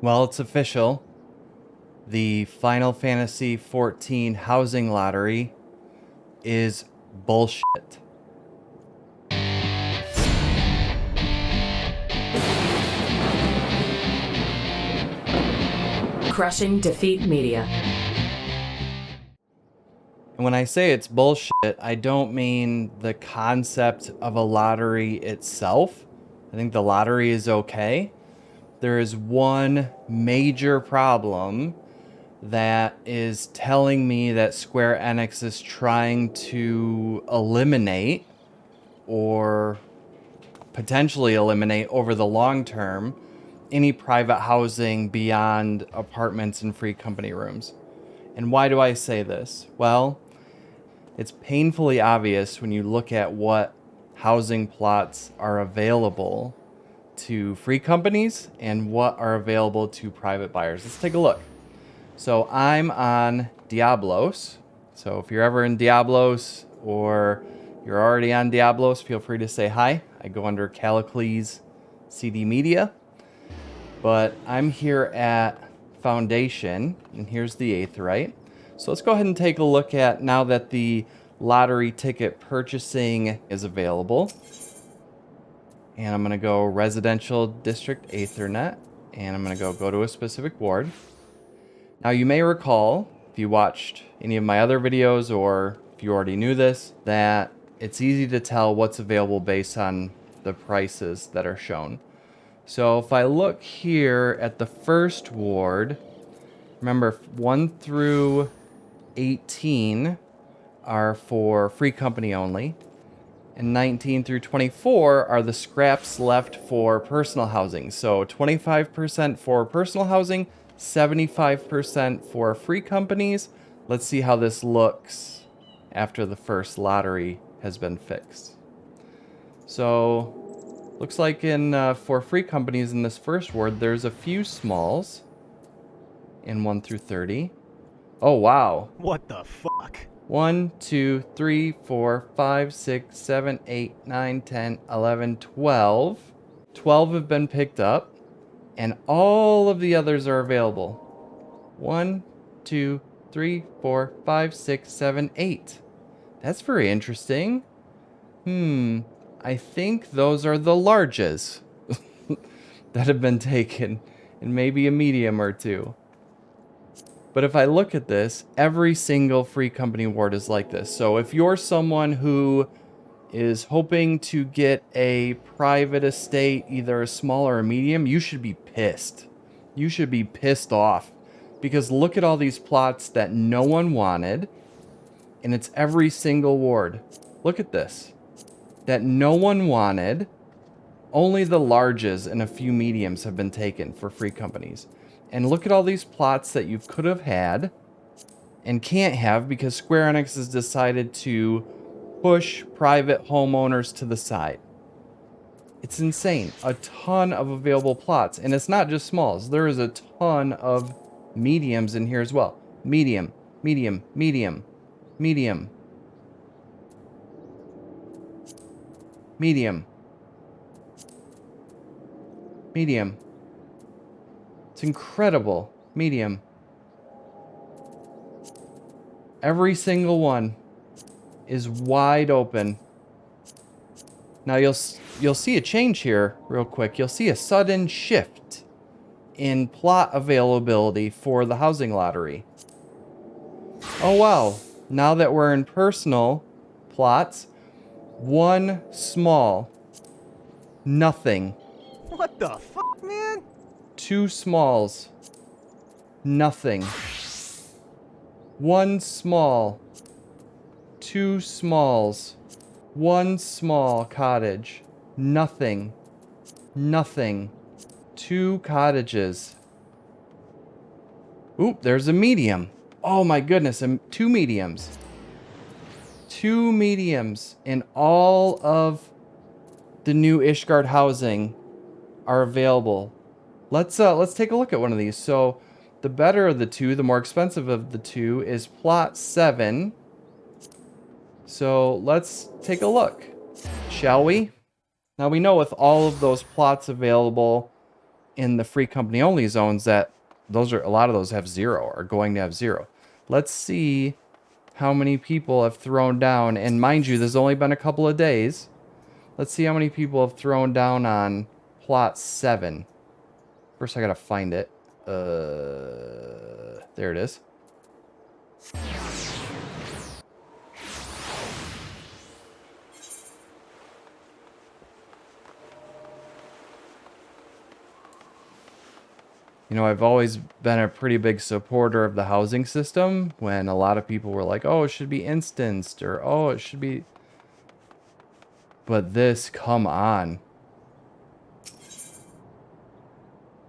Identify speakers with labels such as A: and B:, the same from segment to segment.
A: Well, it's official. The Final Fantasy XIV Housing Lottery is bullshit.
B: Crushing Defeat Media.
A: And when I say it's bullshit, I don't mean the concept of a lottery itself. I think the lottery is okay. There is one major problem that is telling me that Square Enix is trying to eliminate or potentially eliminate over the long term any private housing beyond apartments and free company rooms. And why do I say this? Well, it's painfully obvious when you look at what housing plots are available to free companies and what are available to private buyers. Let's take a look. So I'm on Diablos. So if you're ever in Diablos or you're already on Diablos, feel free to say hi. I go under Callicles CD Media. But I'm here at Foundation, and here's the Aetheryte. So let's go ahead and take a look at now that the lottery ticket purchasing is available. And I'm going to go Residential District Aethernet, and I'm going to go to a specific ward. Now you may recall, if you watched any of my other videos or if you already knew this, that it's easy to tell what's available based on the prices that are shown. So if I look here at the first ward, remember 1 through 18 are for free company only, and 19 through 24 are the scraps left for personal housing. So 25% for personal housing, 75% for free companies. Let's see how this looks after the first lottery has been fixed. So looks like for free companies in this first ward, there's a few smalls in 1 through 30. Oh, wow.
C: What the fuck?
A: 1, 2, 3, 4, 5, 6, 7, 8, 9, 10, 11, 12. 12 have been picked up, and all of the others are available. 1, 2, 3, 4, 5, 6, 7, 8. That's very interesting. I think those are the larges that have been taken, and maybe a medium or two. But if I look at this, every single free company ward is like this. So if you're someone who is hoping to get a private estate, either a small or a medium, you should be pissed. You should be pissed off. Because look at all these plots that no one wanted, and it's every single ward. Look at this. That no one wanted. Only the larges and a few mediums have been taken for free companies. And look at all these plots that you could have had and can't have because Square Enix has decided to push private homeowners to the side. It's insane. A ton of available plots. And it's not just smalls. There is a ton of mediums in here as well. Medium, medium, medium, medium, medium, medium. It's incredible. Medium. Every single one is wide open. Now you'll see a change here real quick. You'll see a sudden shift in plot availability for the housing lottery. Oh wow. Now that we're in personal plots, 1 small, nothing.
C: What the fuck, man?
A: 2 smalls, nothing. 1 small, 2 smalls, 1 small cottage, nothing, nothing. 2 cottages. Oop, there's a medium. Oh my goodness, 2 mediums. 2 mediums in all of the new Ishgard housing are available. Let's take a look at one of these. So the better of the 2, the more expensive of the 2 is plot 7. So let's take a look, shall we? Now we know with all of those plots available, in the free company only zones that a lot of those have 0, are going to have 0. Let's see how many people have thrown down, and mind you, there's only been a couple of days. Let's see how many people have thrown down on plot 7. First, I gotta find it. There it is. You know, I've always been a pretty big supporter of the housing system when a lot of people were like, oh, it should be instanced, or oh, it should be. But this, come on.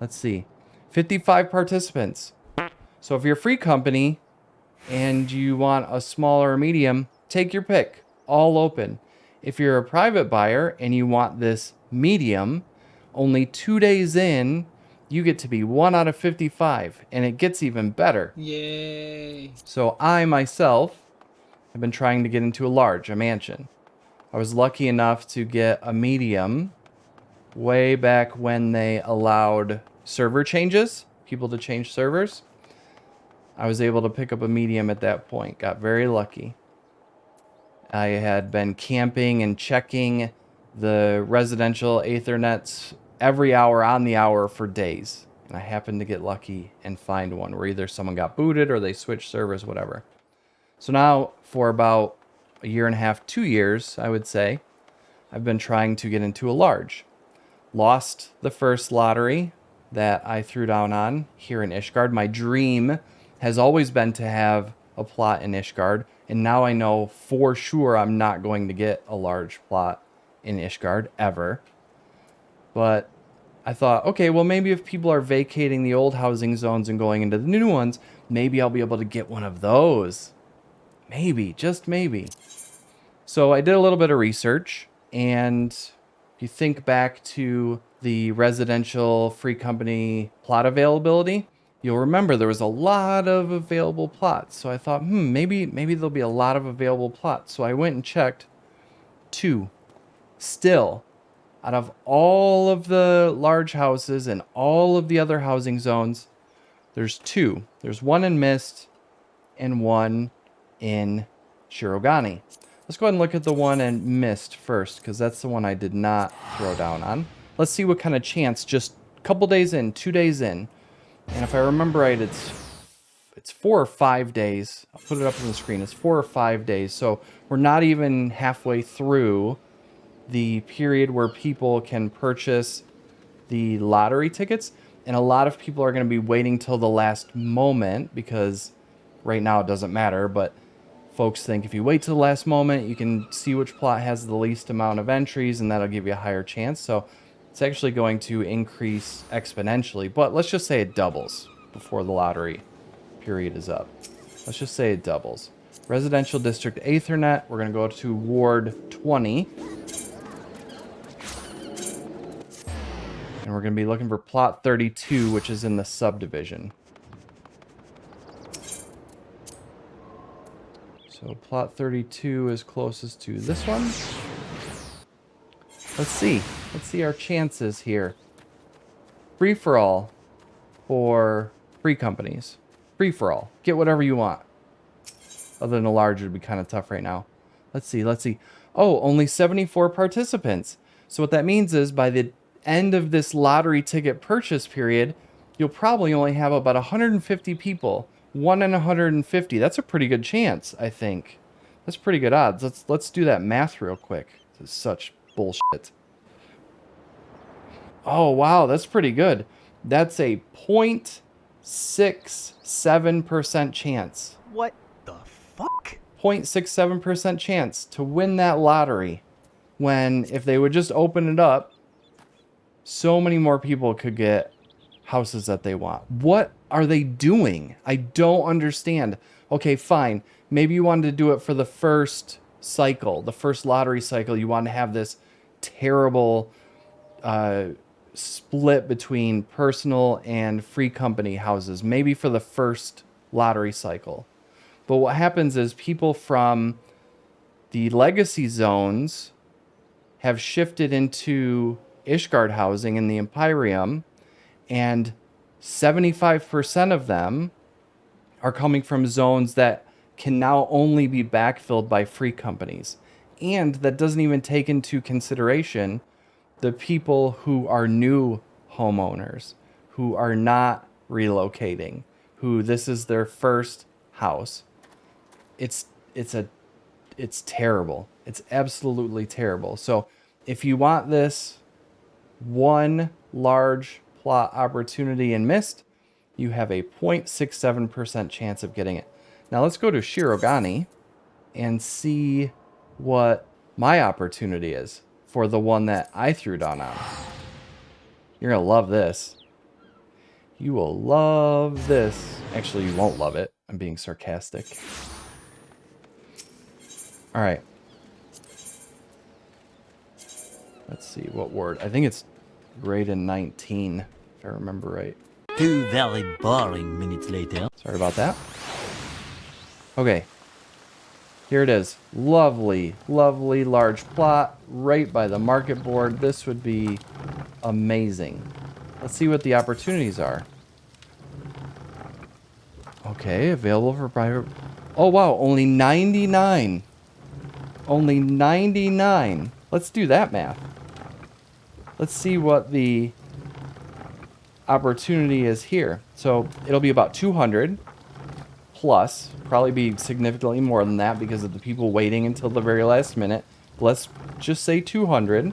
A: Let's see. 55 participants. So if you're a free company and you want a small or a medium, take your pick. All open. If you're a private buyer and you want this medium, only 2 days in, you get to be 1 out of 55, and it gets even better.
D: Yay.
A: So I myself have been trying to get into a large, a mansion. I was lucky enough to get a medium way back when they allowed server changes, people to change servers. I was able to pick up a medium at that point. Got very lucky. I had been camping and checking the residential Ethernets every hour on the hour for days. And I happened to get lucky and find one where either someone got booted or they switched servers, whatever. So now for about a year and a half, 2 years, I would say, I've been trying to get into a large. Lost the first lottery that I threw down on here in Ishgard. My dream has always been to have a plot in Ishgard, and now I know for sure I'm not going to get a large plot in Ishgard ever. But I thought, okay, well, maybe if people are vacating the old housing zones and going into the new ones, maybe I'll be able to get one of those. Maybe, just maybe. So I did a little bit of research, and if you think back to the residential free company plot availability, you'll remember there was a lot of available plots. So I thought, maybe there'll be a lot of available plots. So I went and checked 2. Still, out of all of the large houses and all of the other housing zones, there's 2. There's one in Mist and one in Shirogane. Let's go ahead and look at the one in Mist first, because that's the one I did not throw down on. Let's see what kind of chance, just a couple days in, 2 days in. And if I remember right, it's 4 or 5 days. I'll put it up on the screen. It's 4 or 5 days. So we're not even halfway through the period where people can purchase the lottery tickets. And a lot of people are going to be waiting till the last moment, because right now it doesn't matter. But folks think if you wait till the last moment, you can see which plot has the least amount of entries, and that'll give you a higher chance. So it's actually going to increase exponentially, but let's just say it doubles before the lottery period is up. Let's just say it doubles. Residential District Aethernet, we're going to go to Ward 20. And we're going to be looking for plot 32, which is in the subdivision. So plot 32 is closest to this one. Let's see. Let's see our chances here. Free for all for free companies. Free for all. Get whatever you want. Other than a large, it would be kind of tough right now. Let's see. Let's see. Oh, only 74 participants. So what that means is by the end of this lottery ticket purchase period, you'll probably only have about 150 people. 1 in 150. That's a pretty good chance, I think. That's pretty good odds. Let's do that math real quick. This is such bullshit. Oh, wow, that's pretty good. That's a 0.67% chance.
C: What the fuck?
A: 0.67% chance to win that lottery, when if they would just open it up, so many more people could get houses that they want. What are they doing? I don't understand. Okay, fine. Maybe you wanted to do it for the first cycle, the first lottery cycle. You want to have this terrible split between personal and free company houses, maybe for the first lottery cycle. But what happens is people from the legacy zones have shifted into Ishgard housing in the Imperium, And 75% of them are coming from zones that can now only be backfilled by free companies. And that doesn't even take into consideration the people who are new homeowners, who are not relocating, who this is their first house. It's terrible. It's absolutely terrible. So if you want this one large plot opportunity in Mist, you have a 0.67% chance of getting it. Now let's go to Shirogane and see what my opportunity is for the one that I threw down on. You're gonna love this. You will love this. Actually, you won't love it. I'm being sarcastic. All right. Let's see, what word? I think it's grade in 19, if I remember right.
C: 2 very boring minutes later.
A: Sorry about that. Okay. Here it is. Lovely, lovely large plot right by the market board. This would be amazing. Let's see what the opportunities are. Okay, available for private. Oh, wow, only 99. Only 99. Let's do that math. Let's see what the opportunity is here. So it'll be about 200 plus, probably be significantly more than that because of the people waiting until the very last minute. Let's just say 200.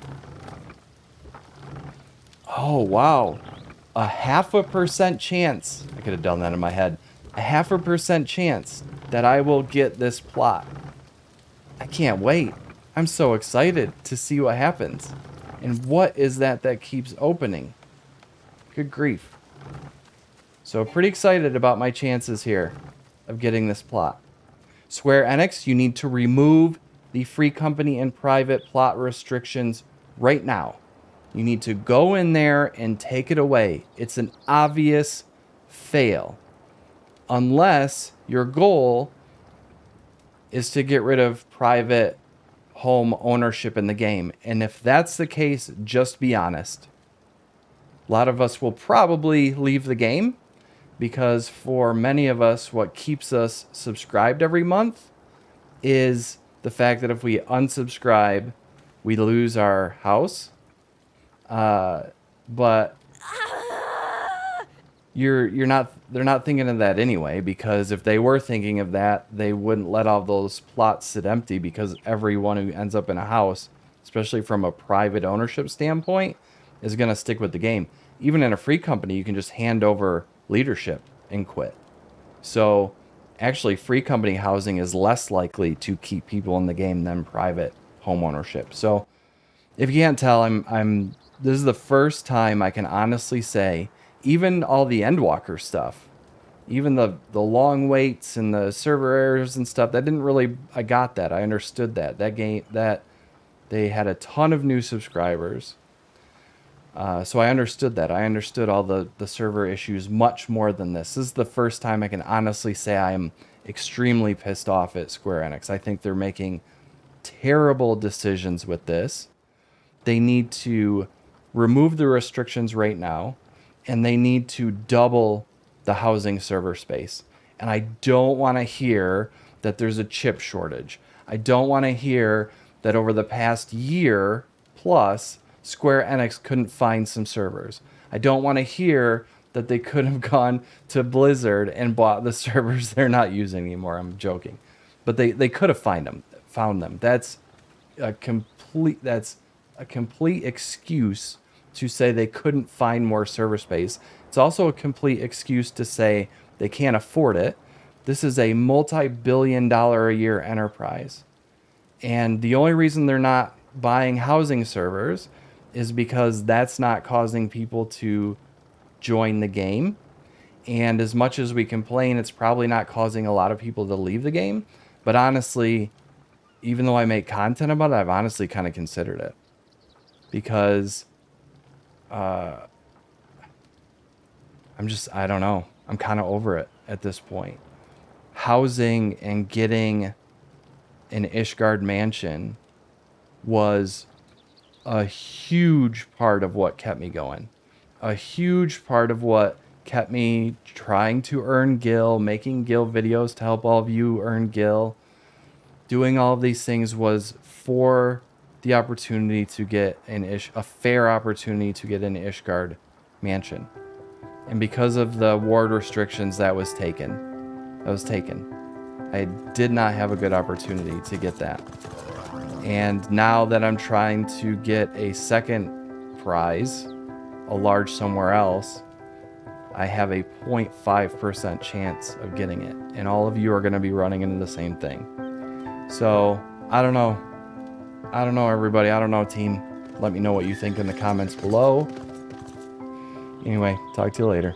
A: Oh, wow. A 0.5% chance. I could have done that in my head. A 0.5% chance that I will get this plot. I can't wait. I'm so excited to see what happens. And what is that keeps opening? Good grief. So pretty excited about my chances here of getting this plot. Square Enix, you need to remove the free company and private plot restrictions right now. You need to go in there and take it away. It's an obvious fail. Unless your goal is to get rid of private home ownership in the game. And if that's the case, just be honest. A lot of us will probably leave the game because for many of us, what keeps us subscribed every month is the fact that if we unsubscribe, we lose our house. But they're not thinking of that anyway, because if they were thinking of that, they wouldn't let all those plots sit empty, because everyone who ends up in a house, especially from a private ownership standpoint, is going to stick with the game. Even in a free company, you can just hand over leadership and quit. So actually, free company housing is less likely to keep people in the game than private home ownership. So if you can't tell, this is the first time I can honestly say, even all the Endwalker stuff, even the long waits and the server errors and stuff, I got that. I understood that. That game, that they had a ton of new subscribers. So I understood that. I understood all the server issues much more than this. This is the first time I can honestly say I am extremely pissed off at Square Enix. I think they're making terrible decisions with this. They need to remove the restrictions right now, and they need to double the housing server space. And I don't want to hear that there's a chip shortage. I don't want to hear that over the past year plus, Square Enix couldn't find some servers. I don't want to hear that they could have gone to Blizzard and bought the servers they're not using anymore. I'm joking. But they could have found them. That's a complete excuse to say they couldn't find more server space. It's also a complete excuse to say they can't afford it. This is a multi-billion-dollar a year enterprise. And the only reason they're not buying housing servers is because that's not causing people to join the game. And as much as we complain, it's probably not causing a lot of people to leave the game. But honestly, even though I make content about it, I've honestly kind of considered it. Because I don't know. I'm kind of over it at this point. Housing and getting an Ishgard mansion was a huge part of what kept me going. a huge part of what kept me trying to earn Gil, making Gil videos to help all of you earn Gil, doing all of these things was for the opportunity to get a fair opportunity to get an Ishgard mansion. And because of the ward restrictions that was taken, I did not have a good opportunity to get that. And now that I'm trying to get a second prize, a large somewhere else, I have a 0.5% chance of getting it. And all of you are going to be running into the same thing. So, I don't know. I don't know, everybody. I don't know, team. Let me know what you think in the comments below. Anyway, talk to you later.